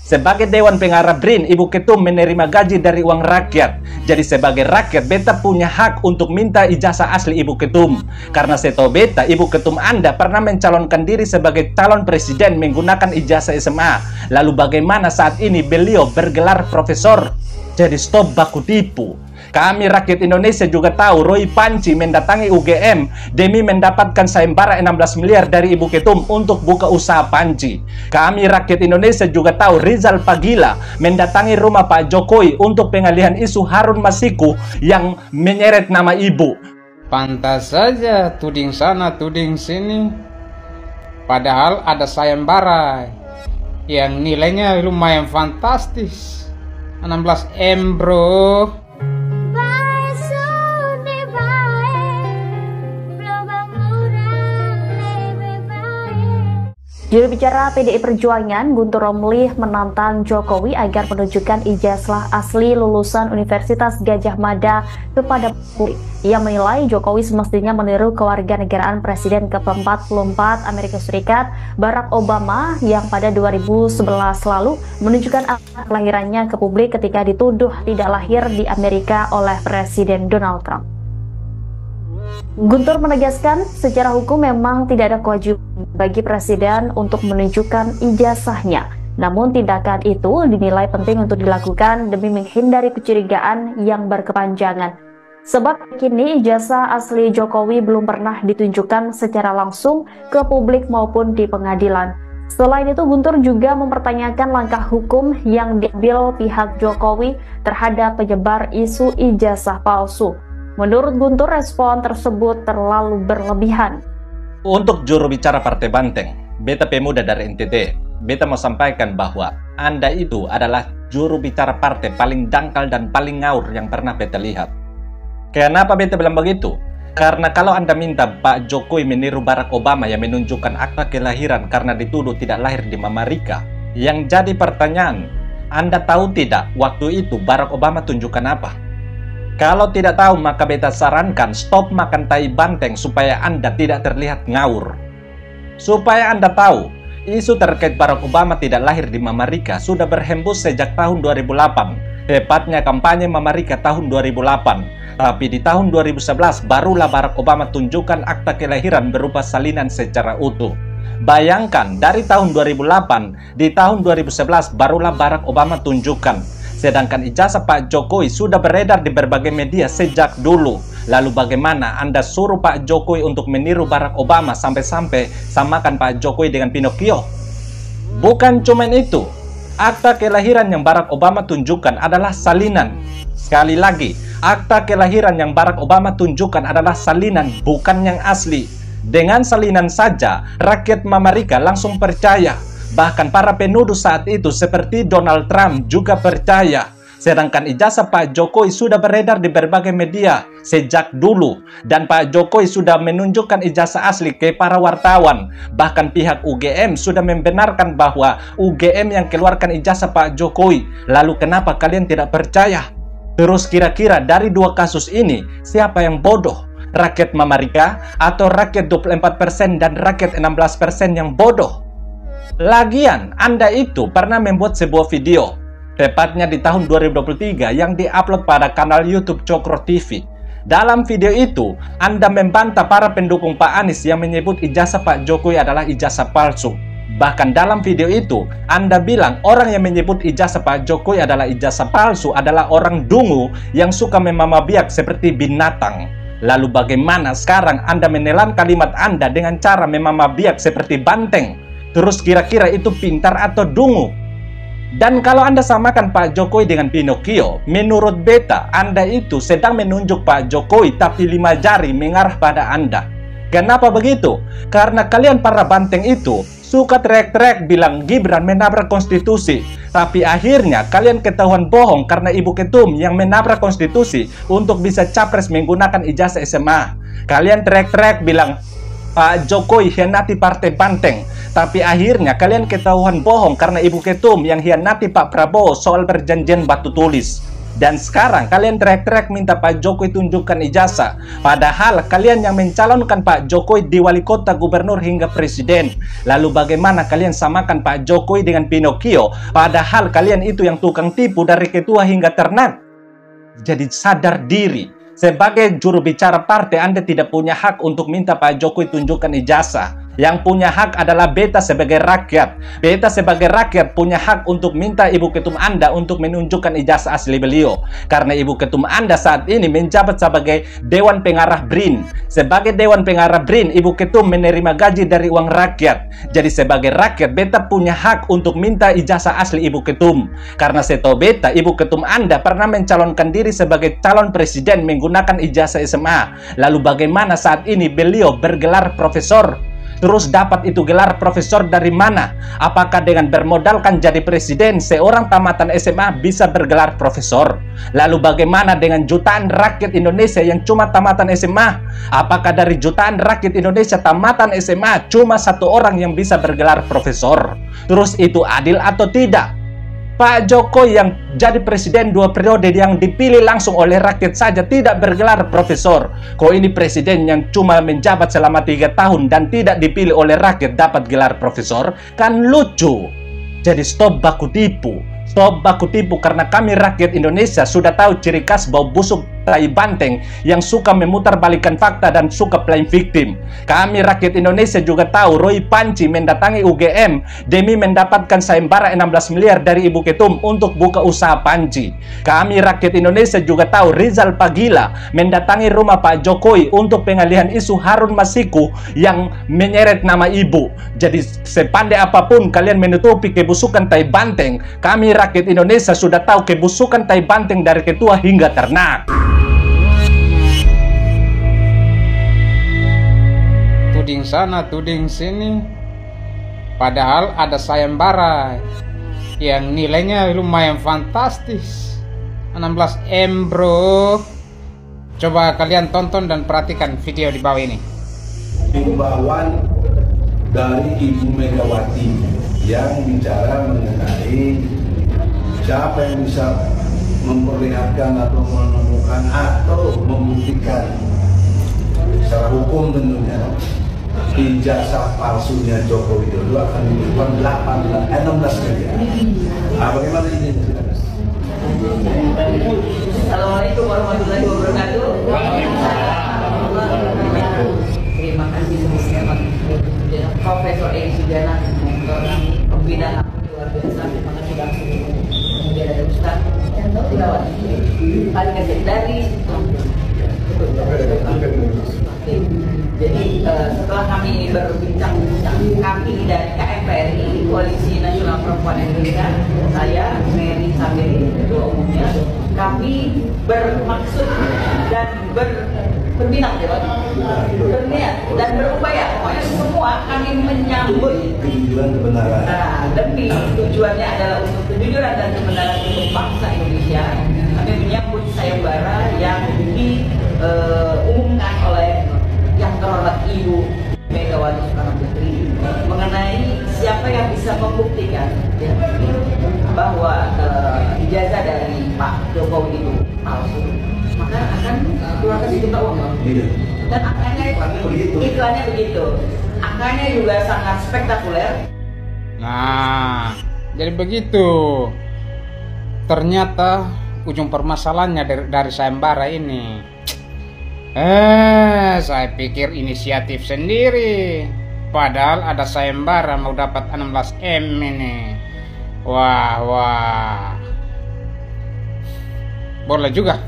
Sebagai Dewan Pengarah BRIN, Ibu Ketum menerima gaji dari uang rakyat. Jadi sebagai rakyat, beta punya hak untuk minta ijazah asli Ibu Ketum. Karena setahu beta, Ibu Ketum Anda pernah mencalonkan diri sebagai calon presiden menggunakan ijazah SMA. Lalu bagaimana saat ini beliau bergelar profesor? Jadi stop baku tipu. Kami rakyat Indonesia juga tahu Roy Panci mendatangi UGM demi mendapatkan sayembara 16 miliar dari Ibu Ketum untuk buka usaha panci. Kami rakyat Indonesia juga tahu Rizal Pagila mendatangi rumah Pak Jokowi untuk pengalihan isu Harun Masiku yang menyeret nama ibu. Pantas saja tuding sana tuding sini, padahal ada sayembara yang nilainya lumayan fantastis, 16 M bro. Juru bicara PDI Perjuangan Guntur Romli menantang Jokowi agar menunjukkan ijazah asli lulusan Universitas Gadjah Mada kepada publik. Ia menilai Jokowi semestinya meniru kewarganegaraan Presiden ke-44 Amerika Serikat Barack Obama yang pada 2011 lalu menunjukkan akta kelahirannya ke publik ketika dituduh tidak lahir di Amerika oleh Presiden Donald Trump. Guntur menegaskan secara hukum memang tidak ada kewajiban bagi presiden untuk menunjukkan ijazahnya. Namun tindakan itu dinilai penting untuk dilakukan demi menghindari kecurigaan yang berkepanjangan. Sebab kini ijazah asli Jokowi belum pernah ditunjukkan secara langsung ke publik maupun di pengadilan. Selain itu, Guntur juga mempertanyakan langkah hukum yang diambil pihak Jokowi terhadap penyebar isu ijazah palsu. Menurut Guntur, respon tersebut terlalu berlebihan. Untuk juru bicara Partai Banteng, beta pemuda dari NTT, beta mau sampaikan bahwa Anda itu adalah juru bicara partai paling dangkal dan paling ngawur yang pernah beta lihat. Kenapa beta bilang begitu? Karena kalau Anda minta Pak Jokowi meniru Barack Obama yang menunjukkan akta kelahiran karena dituduh tidak lahir di Amerika, yang jadi pertanyaan, Anda tahu tidak waktu itu Barack Obama tunjukkan apa? Kalau tidak tahu, maka beta sarankan stop makan tai banteng supaya Anda tidak terlihat ngawur. Supaya Anda tahu, isu terkait Barack Obama tidak lahir di Amerika sudah berhembus sejak tahun 2008. Tepatnya kampanye Amerika tahun 2008. Tapi di tahun 2011 barulah Barack Obama tunjukkan akta kelahiran berupa salinan secara utuh. Bayangkan, dari tahun 2008, di tahun 2011 barulah Barack Obama tunjukkan. Sedangkan ijazah Pak Jokowi sudah beredar di berbagai media sejak dulu. Lalu bagaimana Anda suruh Pak Jokowi untuk meniru Barack Obama sampai-sampai samakan Pak Jokowi dengan Pinocchio? Bukan cuma itu. Akta kelahiran yang Barack Obama tunjukkan adalah salinan. Sekali lagi, akta kelahiran yang Barack Obama tunjukkan adalah salinan, bukan yang asli. Dengan salinan saja, rakyat Amerika langsung percaya. Bahkan para penuduh saat itu seperti Donald Trump juga percaya. Sedangkan ijazah Pak Jokowi sudah beredar di berbagai media sejak dulu. Dan Pak Jokowi sudah menunjukkan ijazah asli ke para wartawan. Bahkan pihak UGM sudah membenarkan bahwa UGM yang keluarkan ijazah Pak Jokowi. Lalu kenapa kalian tidak percaya? Terus kira-kira dari dua kasus ini, siapa yang bodoh? Rakyat Amerika atau rakyat 24% dan rakyat 16% yang bodoh? Lagian, Anda itu pernah membuat sebuah video, tepatnya di tahun 2023 yang diupload pada kanal YouTube Cokro TV. Dalam video itu, Anda membantah para pendukung Pak Anies yang menyebut ijazah Pak Jokowi adalah ijazah palsu. Bahkan dalam video itu, Anda bilang orang yang menyebut ijazah Pak Jokowi adalah ijazah palsu adalah orang dungu yang suka memamabiak seperti binatang. Lalu bagaimana sekarang Anda menelan kalimat Anda dengan cara memamabiak seperti banteng? Terus kira-kira itu pintar atau dungu? Dan kalau Anda samakan Pak Jokowi dengan Pinocchio, menurut beta, Anda itu sedang menunjuk Pak Jokowi tapi 5 jari mengarah pada Anda. Kenapa begitu? Karena kalian para banteng itu suka teriak-teriak bilang Gibran menabrak konstitusi. Tapi akhirnya kalian ketahuan bohong karena Ibu Ketum yang menabrak konstitusi untuk bisa capres menggunakan ijazah SMA. Kalian teriak-teriak bilang Pak Jokowi hianati partai banteng. Tapi akhirnya kalian ketahuan bohong karena Ibu Ketum yang hianati Pak Prabowo soal perjanjian batu tulis. Dan sekarang kalian teriak-teriak minta Pak Jokowi tunjukkan ijazah. Padahal kalian yang mencalonkan Pak Jokowi di wali kota, gubernur hingga presiden. Lalu bagaimana kalian samakan Pak Jokowi dengan Pinocchio? Padahal kalian itu yang tukang tipu dari ketua hingga ternak. Jadi sadar diri. Sebagai juru bicara partai, Anda tidak punya hak untuk minta Pak Jokowi tunjukkan ijazah. Yang punya hak adalah beta sebagai rakyat. Beta sebagai rakyat punya hak untuk minta Ibu Ketum Anda untuk menunjukkan ijazah asli beliau. Karena Ibu Ketum Anda saat ini menjabat sebagai Dewan Pengarah BRIN. Sebagai Dewan Pengarah BRIN, Ibu Ketum menerima gaji dari uang rakyat. Jadi sebagai rakyat, beta punya hak untuk minta ijazah asli Ibu Ketum. Karena setahu beta, Ibu Ketum Anda pernah mencalonkan diri sebagai calon presiden menggunakan ijazah SMA. Lalu bagaimana saat ini beliau bergelar profesor? Terus dapat itu gelar profesor dari mana? Apakah dengan bermodalkan jadi presiden, seorang tamatan SMA bisa bergelar profesor? Lalu bagaimana dengan jutaan rakyat Indonesia yang cuma tamatan SMA? Apakah dari jutaan rakyat Indonesia tamatan SMA cuma satu orang yang bisa bergelar profesor? Terus itu adil atau tidak? Pak Jokowi yang jadi presiden 2 periode yang dipilih langsung oleh rakyat saja tidak bergelar profesor. Kok ini presiden yang cuma menjabat selama 3 tahun dan tidak dipilih oleh rakyat dapat gelar profesor? Kan lucu. Jadi stop baku tipu. Stop baku tipu karena kami rakyat Indonesia sudah tahu ciri khas bau busuk tai banteng yang suka memutarbalikkan fakta dan suka playing victim. Kami rakyat Indonesia juga tahu Roy Panci mendatangi UGM demi mendapatkan sayembara 16 miliar dari Ibu Ketum untuk buka usaha panci. Kami rakyat Indonesia juga tahu Rizal Pagila mendatangi rumah Pak Jokowi untuk pengalihan isu Harun Masiku yang menyeret nama ibu. Jadi sepandai apapun kalian menutupi kebusukan tai banteng, kami rakyat Indonesia sudah tahu kebusukan tai banteng dari ketua hingga ternak. Tuding sana, tuding sini. Padahal ada sayembara yang nilainya lumayan fantastis. 16M bro. Coba kalian tonton dan perhatikan video di bawah ini. Himbauan dari Ibu Megawati yang bicara mengenai siapa yang bisa memperlihatkan atau menemukan atau membuktikan secara hukum tentunya ijazah palsunya Joko Widodo akan dibutuhkan 16 miliar. Nah, bagaimana ini? Assalamualaikum warahmatullahi wabarakatuh. Terima kasih teman-teman Profesor Edi Sujana, pembina HAM luar biasa. Terima kasih langsung. Kemudian ada Ustaz Tilawat paling kecil dari. Jadi setelah kami berbincang-bincang, kami dari KMPRI, Koalisi Nasional Perempuan Indonesia, saya, Mary Saberi, ketua umumnya, kami bermaksud dan berminat dan berupaya, pokoknya semua kami menyambut kejujuran kebenaran. Nah, demi tujuannya adalah untuk kejujuran dan kebenaran untuk bangsa Indonesia. Kami menyambut sayembara yang diumumkan oleh yang terhormat Ibu Megawati Soekarno Putri mengenai siapa yang bisa membuktikan ya, bahwa ijazah dari Pak Jokowi itu palsu, maka akan keluarkan sejumlah uang. Dan angkanya iklannya begitu, angkanya juga sangat spektakuler. Nah, jadi begitu. Ternyata ujung permasalahannya dari sayembara ini. Saya pikir inisiatif sendiri. Padahal ada sayembara mau dapat 16M ini. Wah. Boleh juga.